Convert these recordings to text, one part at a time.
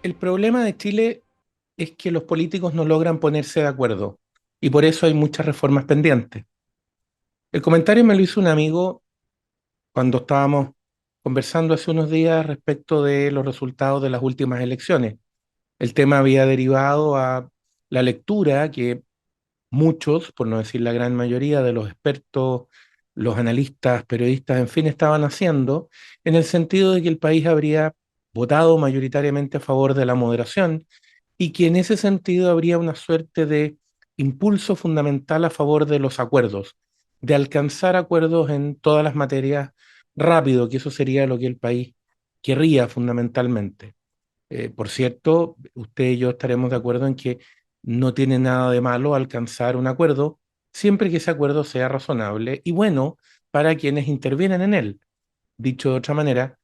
El problema de Chile es que los políticos no logran ponerse de acuerdo y por eso hay muchas reformas pendientes. El comentario me lo hizo un amigo cuando estábamos conversando hace unos días respecto de los resultados de las últimas elecciones. El tema había derivado a la lectura que muchos, por no decir la gran mayoría de los expertos, los analistas, periodistas, en fin, estaban haciendo, en el sentido de que el país habría votado mayoritariamente a favor de la moderación y que en ese sentido habría una suerte de impulso fundamental a favor de los acuerdos, de alcanzar acuerdos en todas las materias rápido, que eso sería lo que el país querría fundamentalmente. Por cierto, usted y yo estaremos de acuerdo en que no tiene nada de malo alcanzar un acuerdo, siempre que ese acuerdo sea razonable y bueno para quienes intervienen en él. Dicho de otra manera,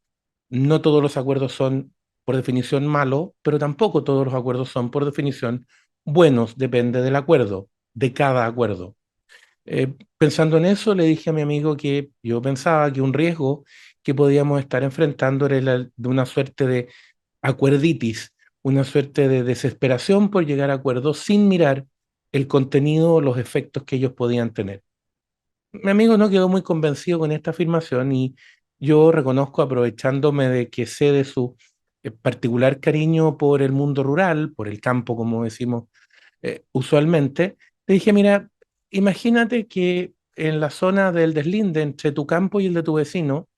no todos los acuerdos son por definición malos, pero tampoco todos los acuerdos son por definición buenos, depende del acuerdo, de cada acuerdo. Pensando en eso, le dije a mi amigo que yo pensaba que un riesgo que podíamos estar enfrentando era de una suerte de acuerditis, una suerte de desesperación por llegar a acuerdos sin mirar el contenido o los efectos que ellos podían tener. Mi amigo no quedó muy convencido con esta afirmación y yo reconozco, aprovechándome de que sé de su particular cariño por el mundo rural, por el campo, como decimos usualmente, le dije, mira, imagínate que en la zona del deslinde entre tu campo y el de tu vecino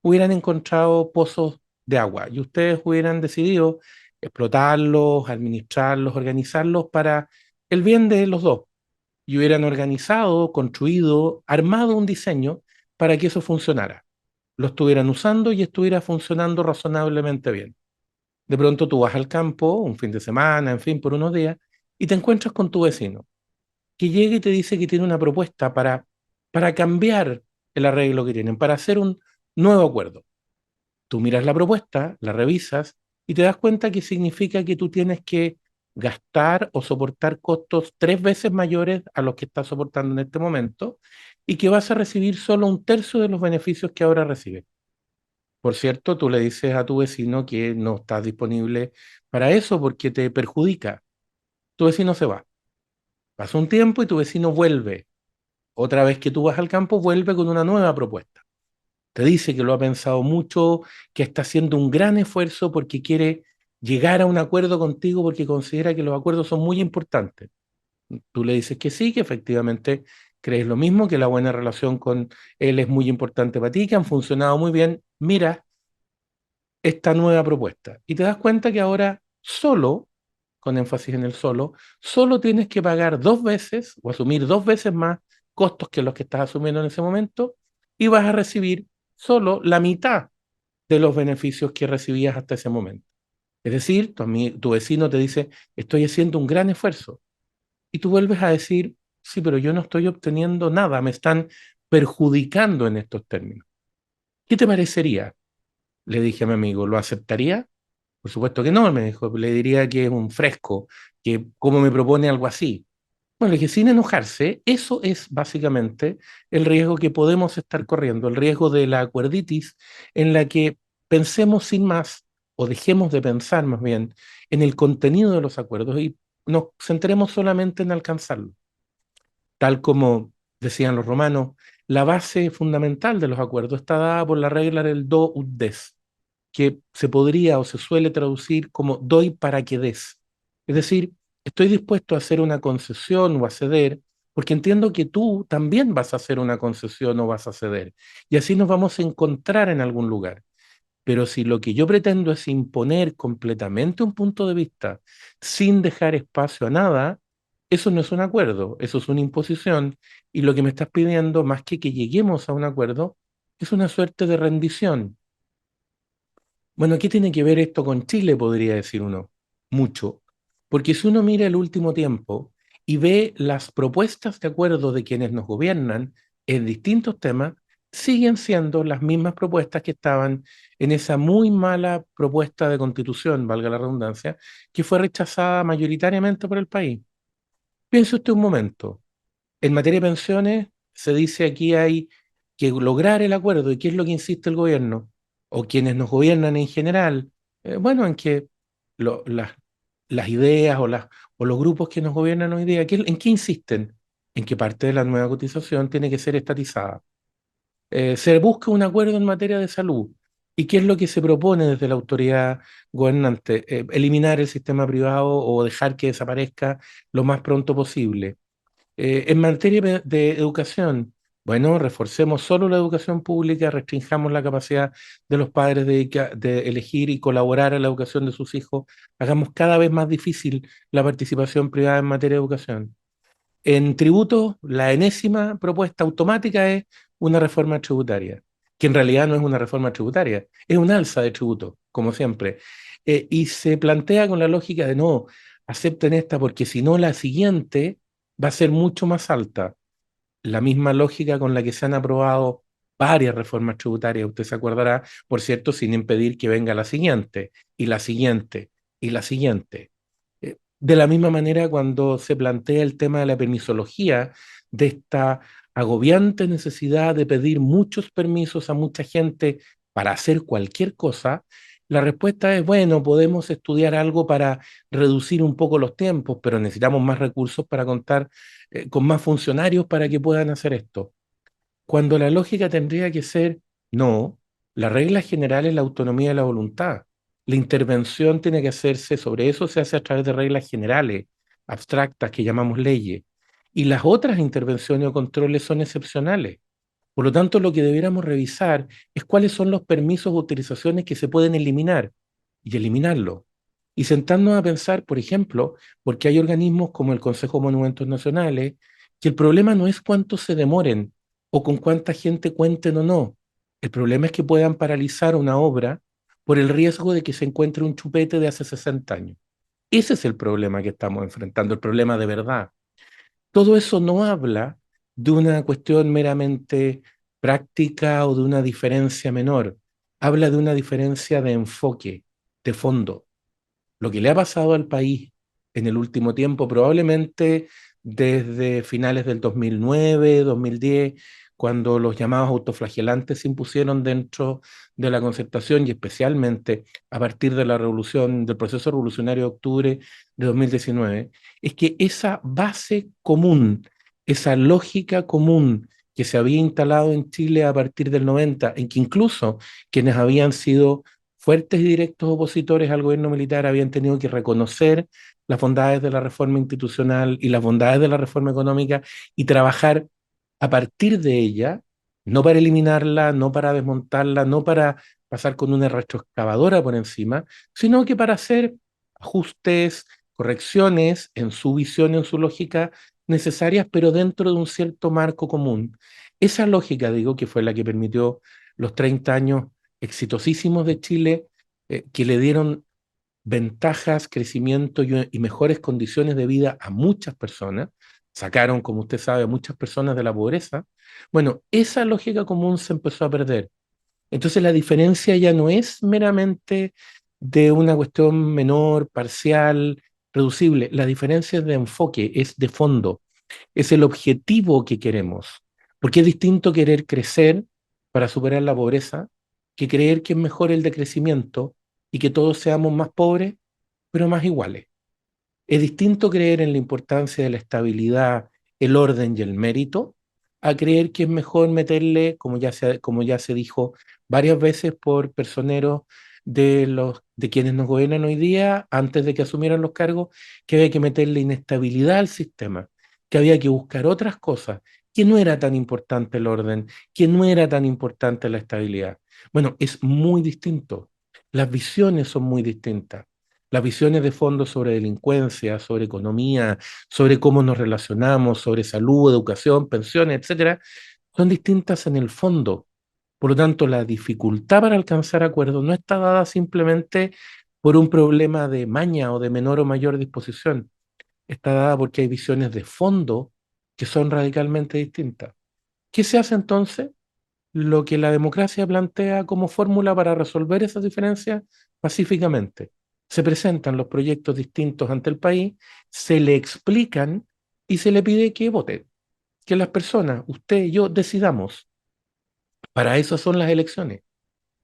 hubieran encontrado pozos de agua y ustedes hubieran decidido explotarlos, administrarlos, organizarlos para el bien de los dos y hubieran organizado, construido, armado un diseño para que eso funcionara. Lo estuvieran usando y estuviera funcionando razonablemente bien. De pronto tú vas al campo, un fin de semana, en fin, por unos días, y te encuentras con tu vecino, que llega y te dice que tiene una propuesta para cambiar el arreglo que tienen, para hacer un nuevo acuerdo. Tú miras la propuesta, la revisas y te das cuenta que significa que tú tienes que gastar o soportar costos tres veces mayores a los que estás soportando en este momento y que vas a recibir solo un tercio de los beneficios que ahora recibes. Por cierto, tú le dices a tu vecino que no estás disponible para eso porque te perjudica. Tu vecino se va. Pasa un tiempo y tu vecino vuelve. Otra vez que tú vas al campo, vuelve con una nueva propuesta. Te dice que lo ha pensado mucho, que está haciendo un gran esfuerzo porque quiere llegar a un acuerdo contigo porque considera que los acuerdos son muy importantes. Tú le dices que sí, que efectivamente crees lo mismo, que la buena relación con él es muy importante para ti, que han funcionado muy bien. Mira esta nueva propuesta y te das cuenta que ahora solo, con énfasis en el solo, solo tienes que pagar dos veces o asumir dos veces más costos que los que estás asumiendo en ese momento y vas a recibir solo la mitad de los beneficios que recibías hasta ese momento. Es decir, tu vecino te dice, estoy haciendo un gran esfuerzo. Y tú vuelves a decir, sí, pero yo no estoy obteniendo nada, me están perjudicando en estos términos. ¿Qué te parecería? Le dije a mi amigo, ¿lo aceptaría? Por supuesto que no, me dijo, le diría que es un fresco, que cómo me propone algo así. Bueno, le dije, sin enojarse, eso es básicamente el riesgo que podemos estar corriendo, el riesgo de la acuerditis, en la que pensemos sin más, o dejemos de pensar más bien, en el contenido de los acuerdos y nos centremos solamente en alcanzarlo. Tal como decían los romanos, la base fundamental de los acuerdos está dada por la regla del do ut des, que se podría o se suele traducir como doy para que des. Es decir, estoy dispuesto a hacer una concesión o a ceder porque entiendo que tú también vas a hacer una concesión o vas a ceder. Y así nos vamos a encontrar en algún lugar. Pero si lo que yo pretendo es imponer completamente un punto de vista sin dejar espacio a nada, eso no es un acuerdo, eso es una imposición. Y lo que me estás pidiendo, más que lleguemos a un acuerdo, es una suerte de rendición. Bueno, ¿qué tiene que ver esto con Chile? Podría decir uno. Mucho. Porque si uno mira el último tiempo y ve las propuestas de acuerdo de quienes nos gobiernan en distintos temas, siguen siendo las mismas propuestas que estaban en esa muy mala propuesta de constitución, valga la redundancia, que fue rechazada mayoritariamente por el país. Piense usted un momento. En materia de pensiones, se dice aquí hay que lograr el acuerdo. ¿Y qué es lo que insiste el gobierno? O quienes nos gobiernan en general. Bueno, en que las ideas o los grupos que nos gobiernan hoy día, ¿en qué insisten? En que parte de la nueva cotización tiene que ser estatizada. Se busca un acuerdo en materia de salud. ¿Y qué es lo que se propone desde la autoridad gobernante? Eliminar el sistema privado o dejar que desaparezca lo más pronto posible. En materia de educación, bueno, reforcemos solo la educación pública, restringamos la capacidad de los padres de elegir y colaborar a la educación de sus hijos, hagamos cada vez más difícil la participación privada en materia de educación. En tributos, la enésima propuesta automática es una reforma tributaria, que en realidad no es una reforma tributaria, es un alza de tributos, como siempre. Y se plantea con la lógica de no, acepten esta porque si no la siguiente va a ser mucho más alta. La misma lógica con la que se han aprobado varias reformas tributarias, usted se acordará, por cierto, sin impedir que venga la siguiente, y la siguiente, y la siguiente. De la misma manera, cuando se plantea el tema de la permisología, de esta agobiante necesidad de pedir muchos permisos a mucha gente para hacer cualquier cosa, la respuesta es, bueno, podemos estudiar algo para reducir un poco los tiempos, pero necesitamos más recursos para contar con más funcionarios para que puedan hacer esto. Cuando la lógica tendría que ser, no, la regla general es la autonomía de la voluntad. La intervención tiene que hacerse, sobre eso se hace a través de reglas generales, abstractas, que llamamos leyes. Y las otras intervenciones o controles son excepcionales. Por lo tanto, lo que debiéramos revisar es cuáles son los permisos o utilizaciones que se pueden eliminar y eliminarlo. Y sentarnos a pensar, por ejemplo, porque hay organismos como el Consejo de Monumentos Nacionales, que el problema no es cuánto se demoren o con cuánta gente cuenten o no. El problema es que puedan paralizar una obra por el riesgo de que se encuentre un chupete de hace 60 años. Ese es el problema que estamos enfrentando, el problema de verdad. Todo eso no habla de una cuestión meramente práctica o de una diferencia menor. Habla de una diferencia de enfoque, de fondo. Lo que le ha pasado al país en el último tiempo, probablemente desde finales del 2009, 2010, cuando los llamados autoflagelantes se impusieron dentro de la concertación y especialmente a partir de la revolución, del proceso revolucionario de octubre de 2019, es que esa base común, esa lógica común que se había instalado en Chile a partir del 90, en que incluso quienes habían sido fuertes y directos opositores al gobierno militar habían tenido que reconocer las bondades de la reforma institucional y las bondades de la reforma económica y trabajar a partir de ella, no para eliminarla, no para desmontarla, no para pasar con una retroexcavadora por encima, sino que para hacer ajustes, correcciones en su visión, en su lógica necesarias, pero dentro de un cierto marco común. Esa lógica, digo, que fue la que permitió los 30 años exitosísimos de Chile, que le dieron ventajas, crecimiento y mejores condiciones de vida a muchas personas, sacaron, como usted sabe, a muchas personas de la pobreza. Bueno, esa lógica común se empezó a perder. Entonces la diferencia ya no es meramente de una cuestión menor, parcial, reducible. La diferencia es de enfoque, es de fondo, es el objetivo que queremos. Porque es distinto querer crecer para superar la pobreza que creer que es mejor el decrecimiento y que todos seamos más pobres, pero más iguales. Es distinto creer en la importancia de la estabilidad, el orden y el mérito, a creer que es mejor meterle, como ya se dijo varias veces por personeros de quienes nos gobiernan hoy día, antes de que asumieran los cargos, que había que meterle inestabilidad al sistema, que había que buscar otras cosas, que no era tan importante el orden, que no era tan importante la estabilidad. Bueno, es muy distinto. Las visiones son muy distintas. Las visiones de fondo sobre delincuencia, sobre economía, sobre cómo nos relacionamos, sobre salud, educación, pensiones, etcétera, son distintas en el fondo. Por lo tanto, la dificultad para alcanzar acuerdos no está dada simplemente por un problema de maña o de menor o mayor disposición. Está dada porque hay visiones de fondo que son radicalmente distintas. ¿Qué se hace entonces? Lo que la democracia plantea como fórmula para resolver esas diferencias pacíficamente. Se presentan los proyectos distintos ante el país, se le explican y se le pide que vote, que las personas, usted y yo, decidamos. Para eso son las elecciones,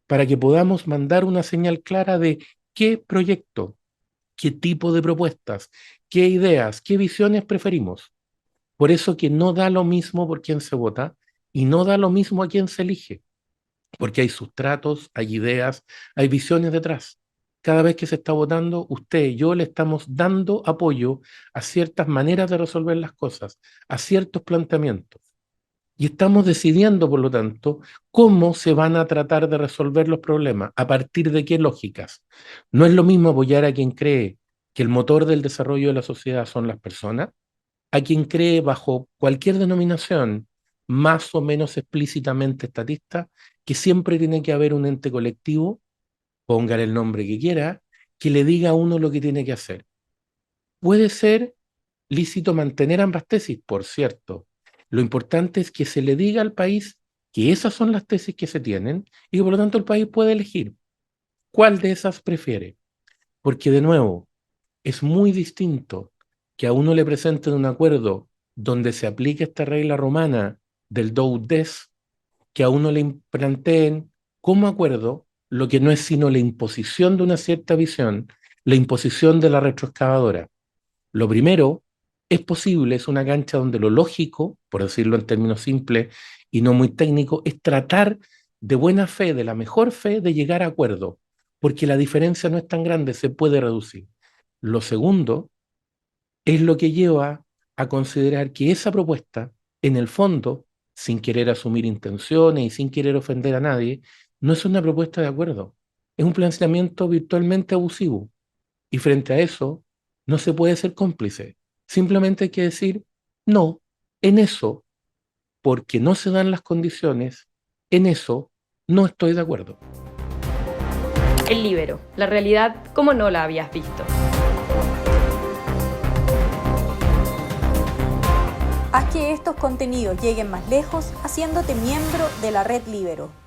para que podamos mandar una señal clara de qué proyecto. qué tipo de propuestas, qué ideas, qué visiones preferimos. Por eso que no da lo mismo por quién se vota y no da lo mismo a quién se elige, porque hay sustratos, hay ideas, hay visiones detrás. Cada vez que se está votando, usted y yo le estamos dando apoyo a ciertas maneras de resolver las cosas, a ciertos planteamientos. Y estamos decidiendo, por lo tanto, cómo se van a tratar de resolver los problemas, a partir de qué lógicas. No es lo mismo apoyar a quien cree que el motor del desarrollo de la sociedad son las personas, a quien cree bajo cualquier denominación más o menos explícitamente estatista, que siempre tiene que haber un ente colectivo, póngale el nombre que quiera, que le diga a uno lo que tiene que hacer. Puede ser lícito mantener ambas tesis, por cierto. Lo importante es que se le diga al país que esas son las tesis que se tienen y que por lo tanto el país puede elegir cuál de esas prefiere. Porque de nuevo, es muy distinto que a uno le presenten un acuerdo donde se aplique esta regla romana del do ut des, que a uno le planteen como acuerdo lo que no es sino la imposición de una cierta visión, la imposición de la retroexcavadora. Lo primero es posible, es una cancha donde lo lógico, por decirlo en términos simples y no muy técnicos, es tratar de buena fe, de la mejor fe, de llegar a acuerdo, porque la diferencia no es tan grande, se puede reducir. Lo segundo es lo que lleva a considerar que esa propuesta, en el fondo, sin querer asumir intenciones y sin querer ofender a nadie, no es una propuesta de acuerdo, es un planteamiento virtualmente abusivo. Y frente a eso, no se puede ser cómplice. Simplemente hay que decir, no, en eso, porque no se dan las condiciones, en eso no estoy de acuerdo. El Líbero, la realidad como no la habías visto. Haz que estos contenidos lleguen más lejos haciéndote miembro de la Red Líbero.